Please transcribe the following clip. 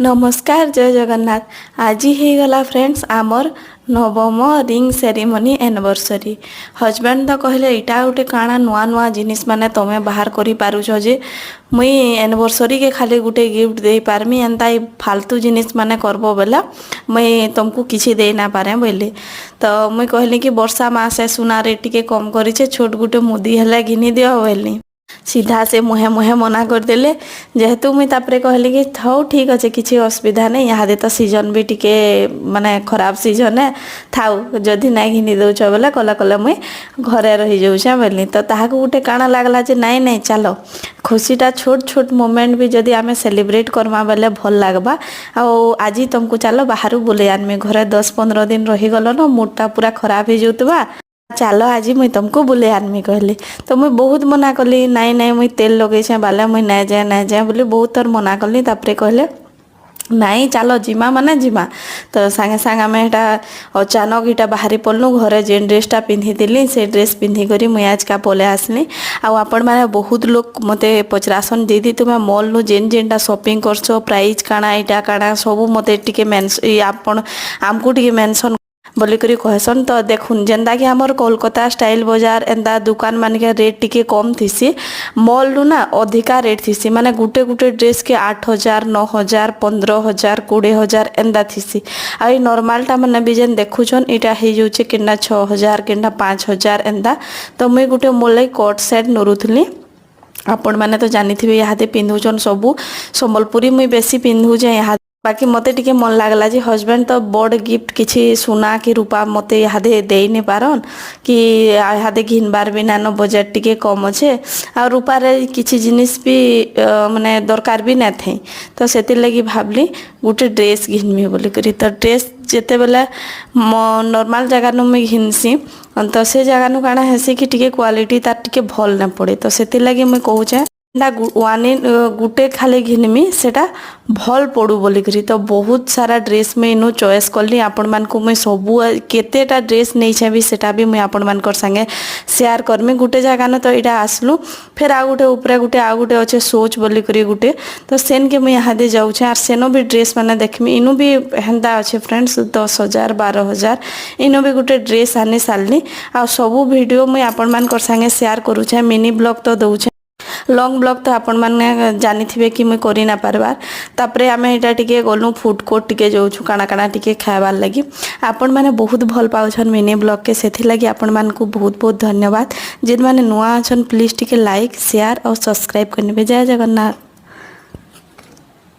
नमस्कार जय जगन्नाथ। आज ही गला फ्रेंड्स आमर नवम रिंग सेरेमनी एनिवर्सरी। हजबैंड तो कहले इटा गोटे काଣା नुआ नुआ जिनिस माने तमे बाहर करी पारुछ जे मुई एनिवर्सरी के खाली गोटे गिफ्ट दे पारमी एंता फालतू जिनिस माने करबो बेला मुई तुमको किछि दे ना पारे बोले। तो मुई कहली कि वर्षा मासे सुना रेट टिके कम करिछे छोट गोटे मुदी हला घिनी दियो बोली। सीधा से मुहे मुहे मना करदेले जेहेतु मुई तापरे कहली कि थाउ ठीक अच्छे किसी असुविधा नहीं यहाँ तो सीजन भी टिके माने खराब सीजन है थाउ जदि नहीं घिनी दौच बोले कला कला मुई घरे रही जाऊे बोली। तो ताहाको गोटे काଣା लागला जे नहीं नहीं चलो खुशीटा छोट छोट मोमेंट भी जदि आमे सेलिब्रेट करमा बेले भल लागबा। आज तुमको चलो बाहर बुले आनमी घरे 10-15 दिन रही गल न मूडटा पूरा खराब हो जाऊा चलो आज मुई तुमको बुले आनमी कहली। तो मुई बहुत मना कली नाई नाई मुई तेल लगे बाले मुई नहीं जाए बोली बहुत थर मना कली। तापरे कहले नाई चलो जिमा माने जिमा। तो सांगे सांगे आम एटा अचानक इटा बाहरी पड़लु घरे जेन ड्रेसटा पिंधि से ड्रेस पिंधि करी मुई आज का पले आसली। आपण मैंने बहुत लोग मते पचरासन दीदी तुम्हें मॉल नु जेन जेनटा शॉपिंग करछो प्राइस काଣା इटा काଣା सब मते टिके आपण आमको टिके मेंशन बोली करी कहसन। तो देखुन जेंदा कि हमर कोलकाता स्टाइल बाजार एंदा दुकान मान के रेट टिके कम थीसी मॉल नु ना अधिका रेट थीसी माने गुटे गुटे ड्रेस के 8,000 9,000 15,000 20,000 एंदा थीसी। आई नॉर्मल टा माने भी जेन देखुछन इटा हे जाउचे किना 6,000 किना 5,000 एंदा। तो मुई गुटे मोले कोट सेट नरुथली आपण माने तो जानिथिबे याहादे पिंधुचन सबु संबलपुरी मुई बेसी पिंधुचे यहाँ बाकी मते टिके मन लागला जे हस्बैंड तो बड़ गिफ्ट किछि सुना कि रूपा मते यादे दे नहीं पारन कि यादे घिनबार भी नानो बजट टिके कम अच्छे आ रूपार किछि जिनिस भी माने दरकार भी ना थे। तो सेति लगी भाबली गोटे ड्रेस घिनमी बोली करी। तो ड्रेस जेते बेला नॉर्मल जगह नु मैं घिनसी तो से जगह नु काଣା हेसी कि टिके क्वालिटी तार टिके भल ना पड़े। तो सेति लगी मैं कहूचे गुटे खाली घिनमी सेटा भल पड़ू बोली करी। तो बहुत सारा ड्रेस में इनु चॉइस कली आपण मान को मैं सबू केतेटा ड्रेस नहीं छे भी सेटा भी मैं आपण मान कर संगे शेयर करमी। गुटे जगह न तो इटा आसलु फिर आ गुटे ऊपर गुटे आ गुटे अच्छे सोच बोली करी गुटे तो सेन के मैं यहाँ दे जाऊे आर सेनो भी ड्रेस माने देखमी इनु भी हेन्ता अच्छे फ्रेंड्स 10,000 12,000 इनु भी गुटे ड्रेस आनी सारली। आ सबू वीडियो मैं आपण मान कर संगे शेयर करूछे मिनी ब्लॉग तो दउछे लॉन्ग ब्लॉग तो आपण माने जानिथिबे कि मुई करि ना पारबार। तापरे आमे एटा टिके गलु फूड कोर्ट टिके जाउछु काना काना टिके खाइबार लगी आपण माने बहुत भल पाउछन मिनी ब्लॉग के सेथि लगी आपण मान को बहुत बहुत धन्यवाद। जेन माने नुआ अछन प्लीज टिके लाइक शेयर और सब्सक्राइब करनिबे। जय जगन्नाथ।